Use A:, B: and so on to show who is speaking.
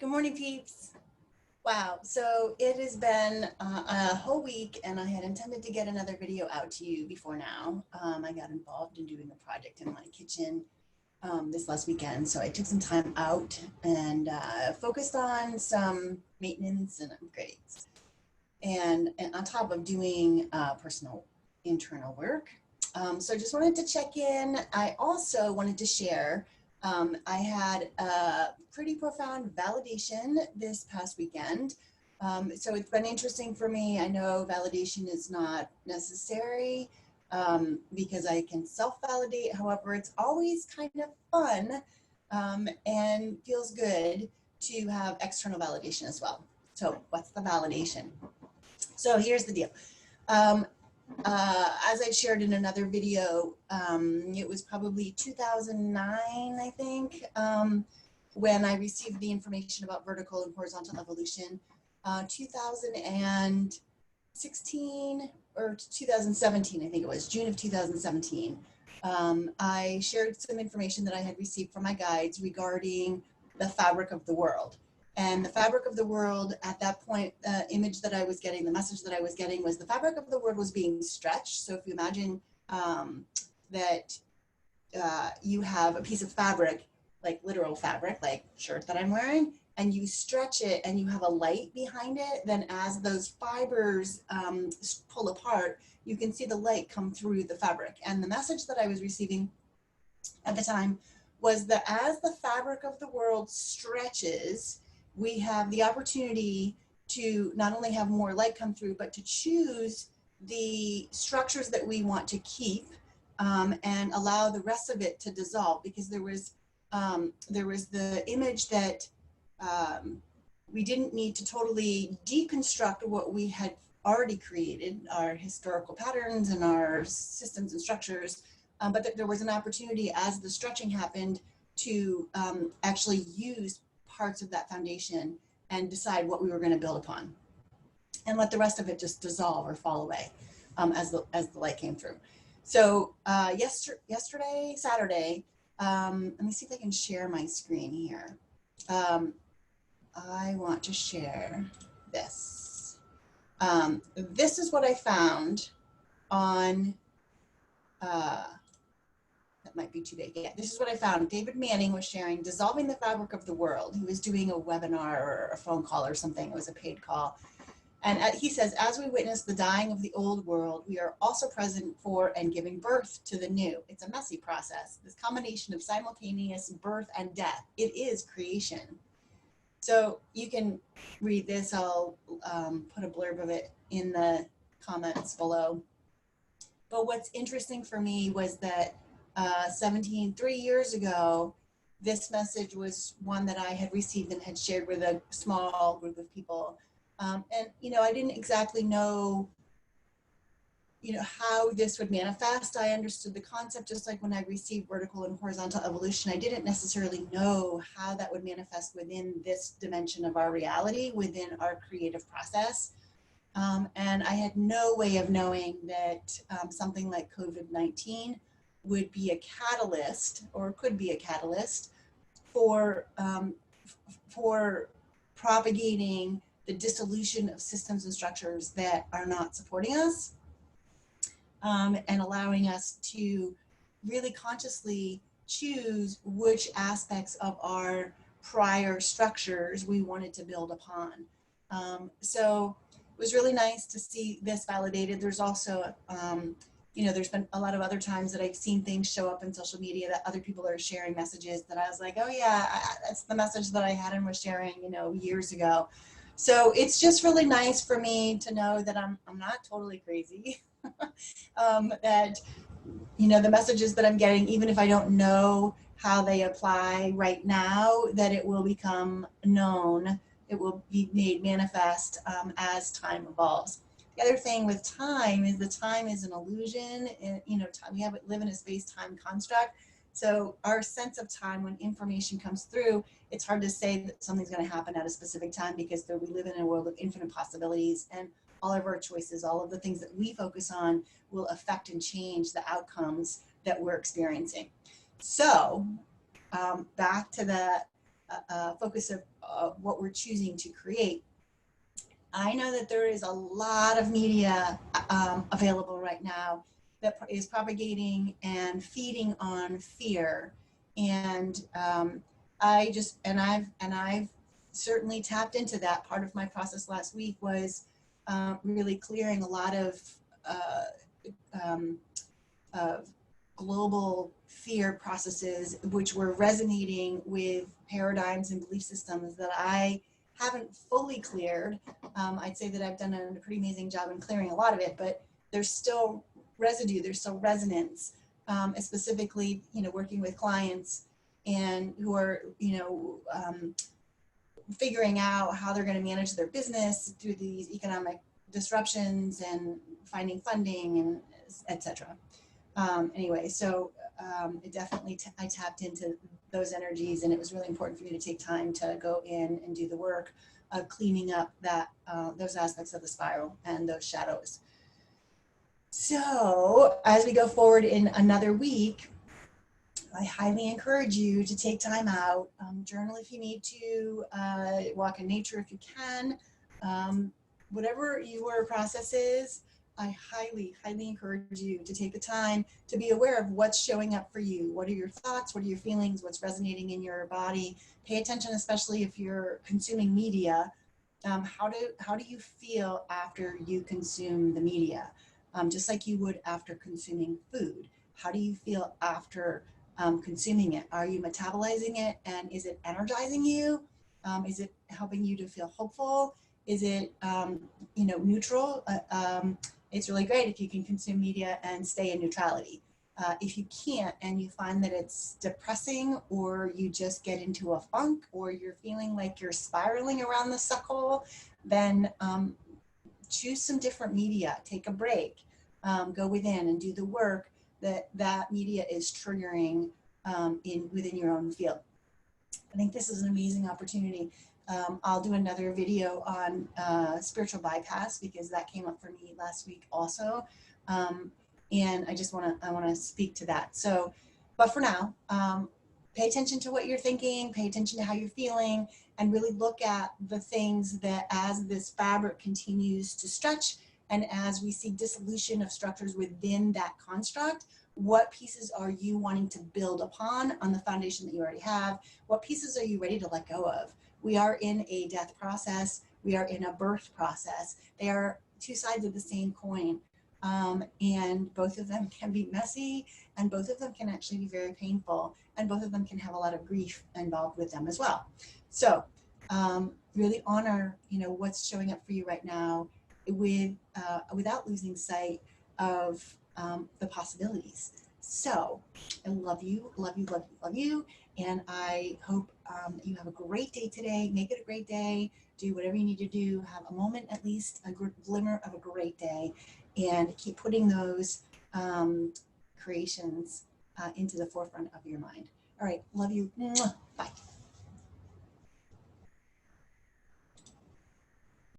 A: Good morning, peeps. Wow, so it has been a whole week and I had intended to get another video out to you before now. I got involved in doing a project in my kitchen this last weekend, so I took some time out and focused on some maintenance and upgrades. And on top of doing personal internal work. So I just wanted to check in. I also wanted to share I had a pretty profound validation this past weekend. So it's been interesting for me. I know validation is not necessary because I can self-validate. However, it's always kind of fun and feels good to have external validation as well. So what's the validation? So here's the deal. As I shared in another video, it was probably 2009, I think, when I received the information about vertical and horizontal evolution. 2016 or 2017, I think it was, June of 2017. I shared some information that I had received from my guides regarding the fabric of the world. And the fabric of the world at that point, the image that I was getting, the message that I was getting was the fabric of the world was being stretched. So if you imagine that you have a piece of fabric, like literal fabric, like shirt that I'm wearing, and you stretch it and you have a light behind it, then as those fibers pull apart, you can see the light come through the fabric. And the message that I was receiving at the time was that as the fabric of the world stretches, we have the opportunity to not only have more light come through, but to choose the structures that we want to keep and allow the rest of it to dissolve. Because there was the image that we didn't need to totally deconstruct what we had already created, our historical patterns and our systems and structures, but that there was an opportunity as the stretching happened to actually use parts of that foundation and decide what we were going to build upon and let the rest of it just dissolve or fall away as the light came through. So Saturday, let me see if I can share my screen here. I want to share this. This is what I found on that might be too big. Yeah, this is what I found. David Manning was sharing Dissolving the Fabric of the World. He was doing a webinar or a phone call or something. It was a paid call. And he says, as we witness the dying of the old world, we are also present for and giving birth to the new. It's a messy process. This combination of simultaneous birth and death, it is creation. So you can read this. I'll put a blurb of it in the comments below. But what's interesting for me was that 3 years ago, this message was one that I had received and had shared with a small group of people. And, I didn't exactly know, how this would manifest. I understood the concept, just like when I received vertical and horizontal evolution. I didn't necessarily know how that would manifest within this dimension of our reality, within our creative process. And I had no way of knowing that something like COVID-19 would be a catalyst, or could be a catalyst for propagating the dissolution of systems and structures that are not supporting us, and allowing us to really consciously choose which aspects of our prior structures we wanted to build upon. So it was really nice to see this validated. There's also, there's been a lot of other times that I've seen things show up in social media that other people are sharing messages that I was like, oh yeah, that's the message that I had and was sharing, years ago. So it's just really nice for me to know that I'm not totally crazy. That, the messages that I'm getting, even if I don't know how they apply right now, that it will become known. It will be made manifest as time evolves. The other thing with time is the time is an illusion. And, we live in a space-time construct. So our sense of time, when information comes through, it's hard to say that something's going to happen at a specific time, because we live in a world of infinite possibilities, and all of our choices, all of the things that we focus on will affect and change the outcomes that we're experiencing. So back to the focus of what we're choosing to create. I know that there is a lot of media available right now that is propagating and feeding on fear. And I've certainly tapped into that. Part of my process last week was really clearing a lot of um, global fear processes, which were resonating with paradigms and belief systems that I haven't fully cleared. I'd say that I've done a pretty amazing job in clearing a lot of it, but there's still residue, there's still resonance, specifically, working with clients and who are, figuring out how they're going to manage their business through these economic disruptions and finding funding and etc. Anyway, so it definitely, I tapped into those energies, and it was really important for me to take time to go in and do the work of cleaning up that those aspects of the spiral and those shadows. So as we go forward in another week, I highly encourage you to take time out, journal if you need to, walk in nature if you can, whatever your process is. I highly, highly encourage you to take the time to be aware of what's showing up for you. What are your thoughts? What are your feelings? What's resonating in your body? Pay attention, especially if you're consuming media. How do you feel after you consume the media? Just like you would after consuming food. How do you feel after consuming it? Are you metabolizing it, and is it energizing you? Is it helping you to feel hopeful? Is it neutral? It's really great if you can consume media and stay in neutrality. If you can't, and you find that it's depressing, or you just get into a funk, or you're feeling like you're spiraling around the suck hole, then choose some different media. Take a break. Go within and do the work that media is triggering within your own field. I think this is an amazing opportunity. I'll do another video on spiritual bypass, because that came up for me last week also. And I just want to speak to that. So, but for now, pay attention to what you're thinking, pay attention to how you're feeling, and really look at the things that, as this fabric continues to stretch, and as we see dissolution of structures within that construct, what pieces are you wanting to build upon on the foundation that you already have? What pieces are you ready to let go of? We are in a death process. We are in a birth process. They are two sides of the same coin. And both of them can be messy, and both of them can actually be very painful, and both of them can have a lot of grief involved with them as well. So really honor, what's showing up for you right now, without losing sight of the possibilities. So I love you, love you, love you, love you. And I hope that you have a great day today. Make it a great day. Do whatever you need to do. Have a moment, at least a glimmer of a great day, and keep putting those creations into the forefront of your mind. All right. Love you. Bye.